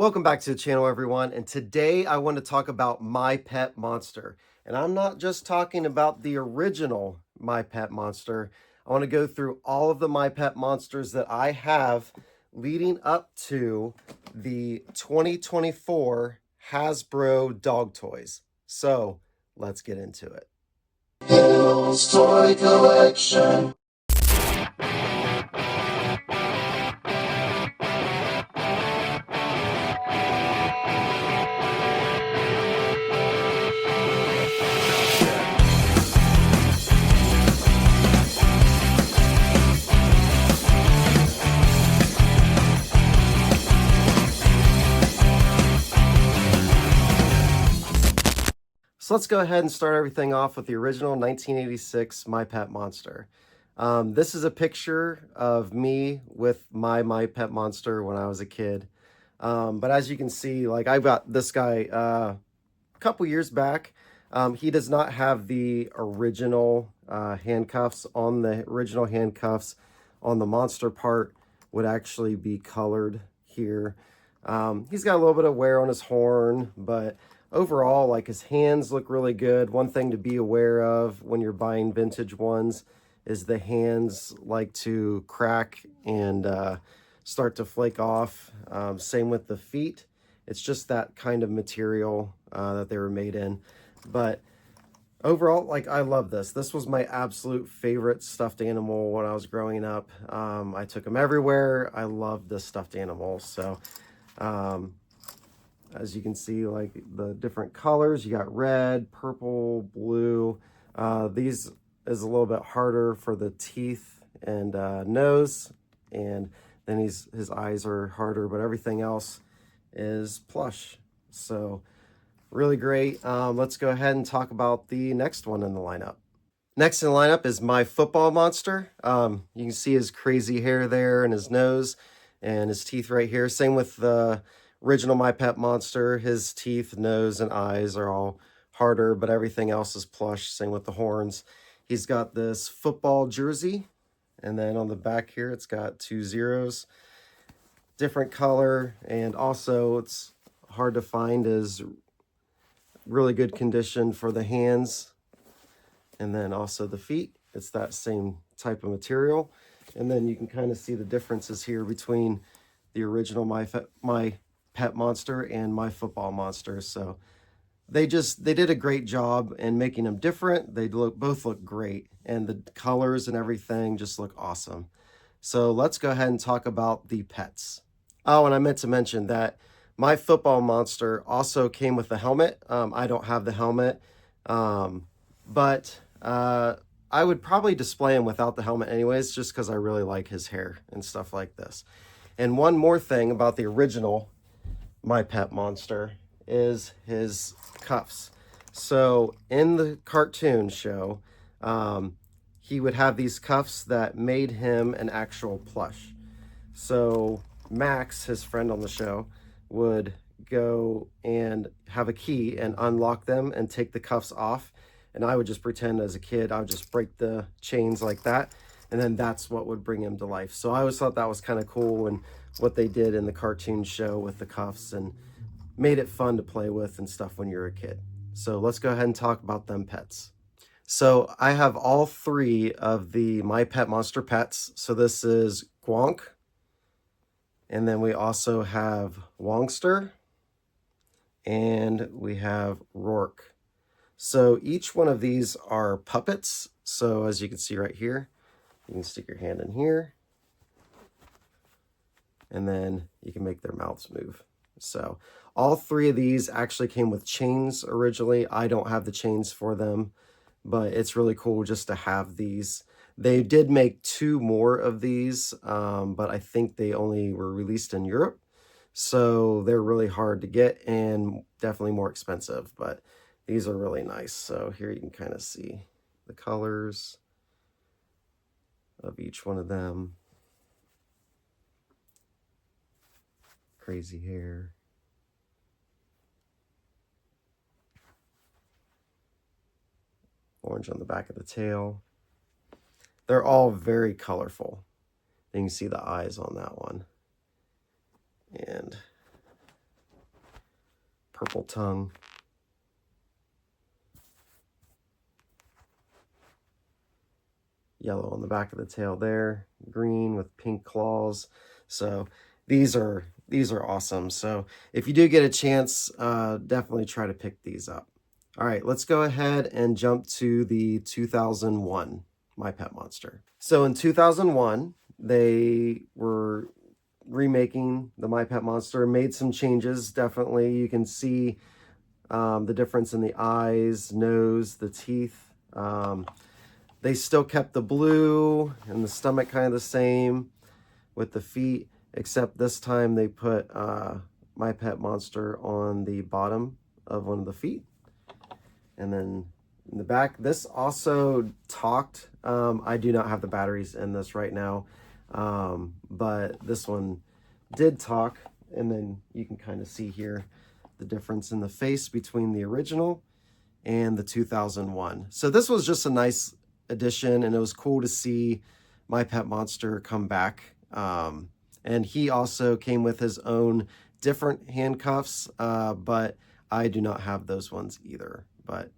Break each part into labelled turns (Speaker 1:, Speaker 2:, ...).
Speaker 1: Welcome back to the channel, everyone, and today I want to talk about My Pet Monster. And I'm not just talking about the original My Pet Monster. I want to go through all of the My Pet Monsters that I have leading up to the 2024 Hasbro dog toys. So let's get into it. Hill's Toy Collection. So let's go ahead and start everything off with the original 1986 My Pet Monster. This is a picture of me with my Pet Monster when I was a kid. But as you can see, like I got this guy a couple years back. He does not have the original handcuffs. On the original handcuffs on the monster part would actually be colored here. He's got a little bit of wear on his horn, but overall, like, his hands look really good. One thing to be aware of when you're buying vintage ones is the hands like to crack and start to flake off. Same with the feet. It's just that kind of material that they were made in. But overall, like, I love this. This was my absolute favorite stuffed animal when I was growing up. I took him everywhere. I loved this stuffed animal. So as you can see, like, the different colors, you got red, purple, blue. These is a little bit harder for the teeth and nose, and then his eyes are harder, but everything else is plush. So really great. Let's go ahead and talk about the next one in the lineup. Next in the lineup is My Football Monster. You can see his crazy hair there and his nose and his teeth right here. Same with the original My Pet Monster. His teeth, nose, and eyes are all harder, but everything else is plush. Same with the horns. He's got this football jersey, and then on the back here, it's got 2 zeros. Different color, and also it's hard to find, is really good condition for the hands, and then also the feet. It's that same type of material. And then you can kind of see the differences here between the original My Pet Monster and My Football Monster. So they did a great job in making them different. They both look great, and the colors and everything just look awesome. So let's go ahead and talk about the pets. Oh, and I meant to mention that My Football Monster also came with a helmet. I don't have the helmet, but I would probably display him without the helmet anyways, just because I really like his hair and stuff like this. And one more thing about the original My Pet Monster is his cuffs. So in the cartoon show, he would have these cuffs that made him an actual plush. So Max, his friend on the show, would go and have a key and unlock them and take the cuffs off. And I would just pretend as a kid, I would just break the chains like that. And then that's what would bring him to life. So I always thought that was kind of cool, and what they did in the cartoon show with the cuffs, and made it fun to play with and stuff when you're a kid. So let's go ahead and talk about them pets. So I have all 3 of the My Pet Monster pets. So this is Gwonk. And then we also have Wongster. And we have Rourke. So each one of these are puppets. So as you can see right here, you can stick your hand in here, and then you can make their mouths move. So all 3 of these actually came with chains originally. I don't have the chains for them, but it's really cool just to have these. They did make 2 more of these, but I think they only were released in Europe. So they're really hard to get and definitely more expensive, but these are really nice. So here you can kind of see the colors of each one of them. Crazy hair. Orange on the back of the tail. They're all very colorful. You can see the eyes on that one. And purple tongue. Yellow on the back of the tail there, green with pink claws. So these are awesome. So if you do get a chance, definitely try to pick these up. All right, let's go ahead and jump to the 2001 My Pet Monster. So in 2001, they were remaking the My Pet Monster, made some changes. Definitely, you can see the difference in the eyes, nose, the teeth. They still kept the blue and the stomach kind of the same with the feet, except this time they put My Pet Monster on the bottom of one of the feet. And then in the back, this also talked. I do not have the batteries in this right now, but this one did talk. And then you can kind of see here the difference in the face between the original and the 2001. So this was just a nice addition, and it was cool to see My Pet Monster come back. And he also came with his own different handcuffs, but I do not have those ones either. But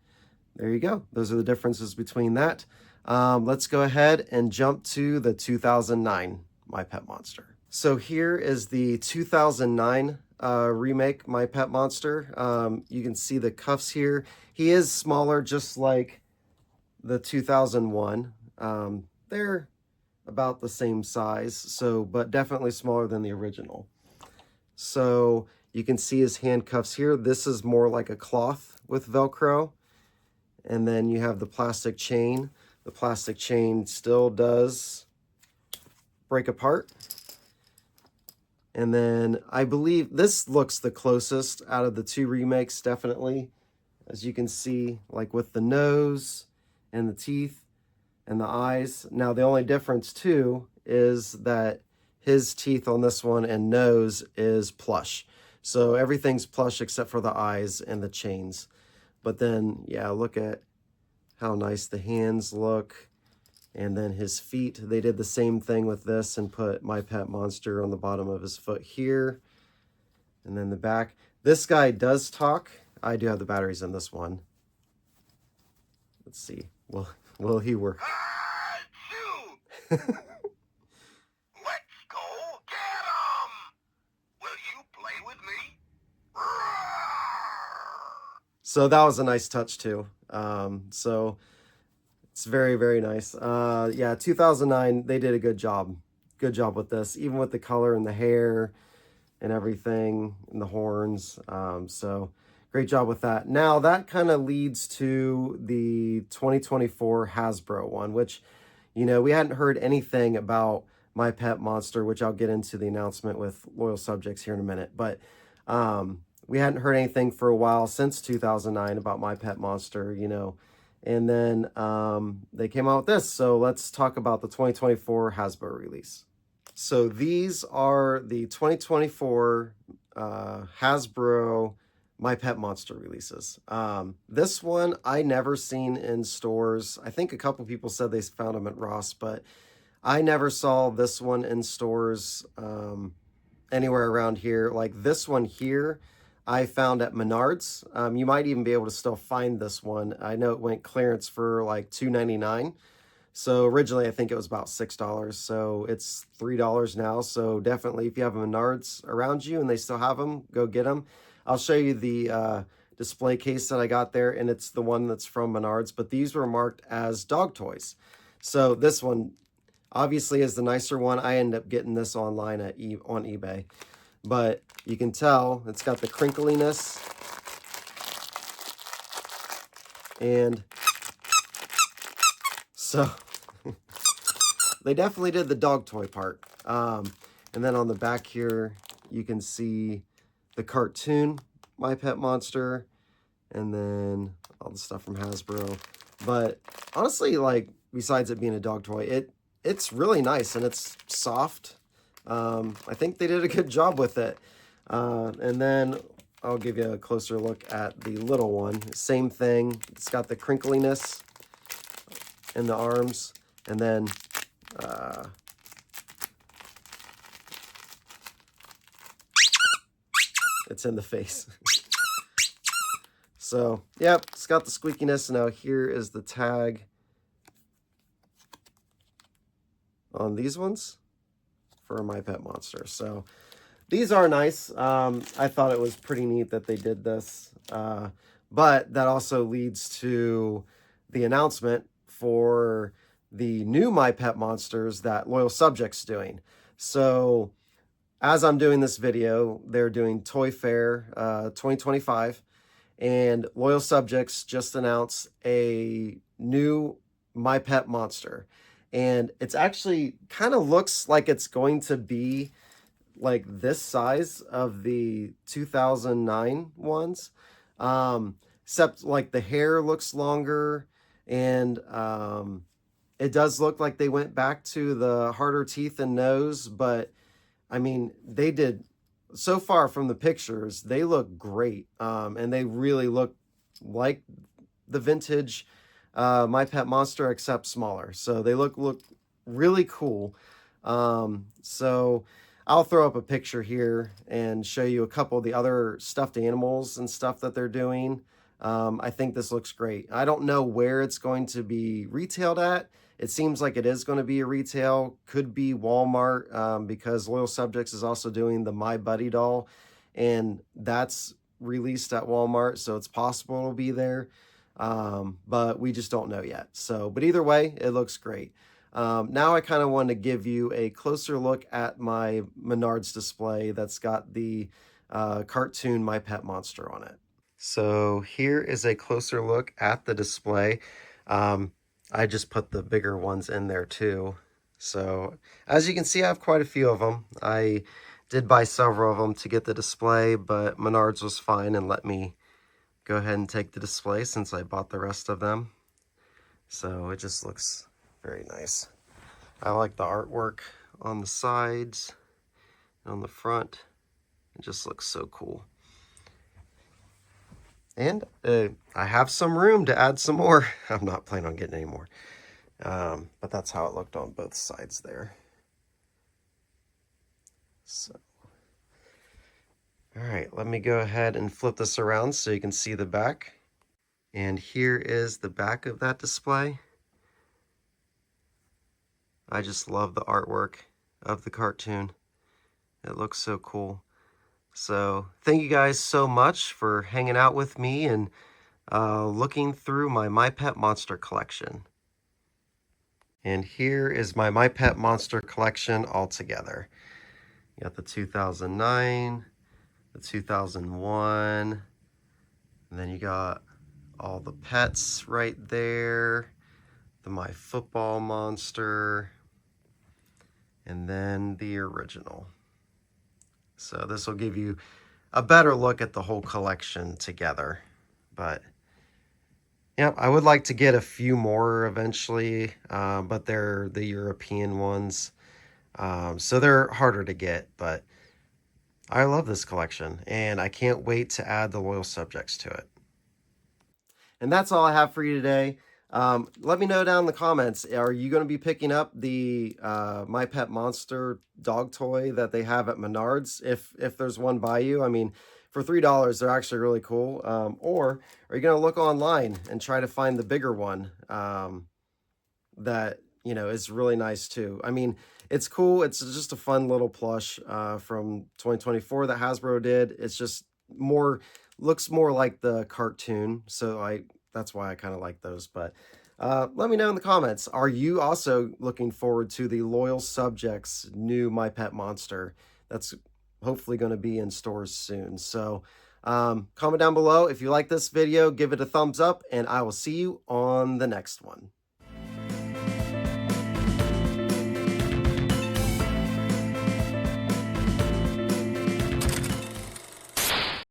Speaker 1: there you go. Those are the differences between that. Let's go ahead and jump to the 2009 My Pet Monster. So here is the 2009 remake My Pet Monster. You can see the cuffs here. He is smaller, just like the 2001. They're about the same size, so but definitely smaller than the original. So you can see his handcuffs here. This is more like a cloth with Velcro. And then you have the plastic chain. The plastic chain still does break apart. And then I believe this looks the closest out of the two remakes, definitely. As you can see, like with the nose and the teeth and the eyes. Now, the only difference too is that his teeth on this one and nose is plush. So everything's plush except for the eyes and the chains. But then, yeah, look at how nice the hands look. And then his feet, they did the same thing with this and put My Pet Monster on the bottom of his foot here. And then the back. This guy does talk. I do have the batteries in this one. Let's see. Will he work?
Speaker 2: Let's go get 'em! Will you play with me?
Speaker 1: So that was a nice touch too. So it's very, very nice. Yeah, 2009, they did a good job. Good job with this, even with the color and the hair and everything and the horns. So great job with that. Now that kind of leads to the 2024 Hasbro one, which, you know, we hadn't heard anything about My Pet Monster, which I'll get into the announcement with loyal subjects here in a minute. But we hadn't heard anything for a while since 2009 about My Pet Monster, you know. And then they came out with this. So let's talk about the 2024 Hasbro release. So these are the 2024 Hasbro My Pet Monster releases. This one I never seen in stores. I think a couple people said they found them at Ross, but I never saw this one in stores anywhere around here. Like this one here, I found at Menards. You might even be able to still find this one. I know it went clearance for like $2.99. So originally I think it was about $6. So it's $3 now. So definitely if you have a Menards around you and they still have them, go get them. I'll show you the display case that I got there, and it's the one that's from Menards, but these were marked as dog toys. So this one obviously is the nicer one. I ended up getting this online on eBay. But you can tell it's got the crinkliness. And so they definitely did the dog toy part. And then on the back here, you can see the cartoon My Pet Monster, and then all the stuff from Hasbro. But honestly, like, besides it being a dog toy, it's really nice and it's soft. I think they did a good job with it. And then I'll give you a closer look at the little one. Same thing. It's got the crinkliness in the arms, and then it's in the face. So, yep, it's got the squeakiness. Now here is the tag on these ones for My Pet Monster. So these are nice. I thought it was pretty neat that they did this. But that also leads to the announcement for the new My Pet Monsters that Loyal Subject's doing. So as I'm doing this video, they're doing Toy Fair 2025, and Loyal Subjects just announced a new My Pet Monster. And it's actually kind of looks like it's going to be like this size of the 2009 ones. Except like the hair looks longer, and it does look like they went back to the harder teeth and nose, but I mean, they did so far from the pictures, they look great. And they really look like the vintage My Pet Monster, except smaller. So they look really cool. So I'll throw up a picture here and show you a couple of the other stuffed animals and stuff that they're doing. I think this looks great. I don't know where it's going to be retailed at. It seems like it is going to be a retail, could be Walmart, because Loyal Subjects is also doing the My Buddy doll, and that's released at Walmart, so it's possible it'll be there, but we just don't know yet. So, but either way, it looks great. Now I kind of want to give you a closer look at my Menards display that's got the cartoon My Pet Monster on it. So here is a closer look at the display. I just put the bigger ones in there too. So as you can see, I have quite a few of them. I did buy several of them to get the display, but Menards was fine and let me go ahead and take the display since I bought the rest of them. So it just looks very nice. I like the artwork on the sides and on the front. It just looks so cool. And I have some room to add some more. I'm not planning on getting any more. But that's how it looked on both sides there. So, all right, let me go ahead and flip this around so you can see the back. And here is the back of that display. I just love the artwork of the cartoon. It looks so cool. So thank you guys so much for hanging out with me and looking through my Pet Monster collection. And here is my Pet Monster collection all together. You got the 2009, the 2001, and then you got all the pets right there, the My Football Monster, and then the original. So this will give you a better look at the whole collection together. But yeah, I would like to get a few more eventually, but they're the European ones. So they're harder to get, but I love this collection, and I can't wait to add the Loyal Subjects to it. And that's all I have for you today. Let me know down in the comments, are you going to be picking up the My Pet Monster dog toy that they have at Menards, if there's one by you? I mean, for $3, they're actually really cool. Or are you going to look online and try to find the bigger one that, you know, is really nice too? I mean, it's cool. It's just a fun little plush from 2024 that Hasbro did. It's just looks more like the cartoon, so that's why I kind of like those. But let me know in the comments, are you also looking forward to the Loyal Subjects new My Pet Monster? That's hopefully going to be in stores soon. So comment down below if you like this video, give it a thumbs up, and I will see you on the next one.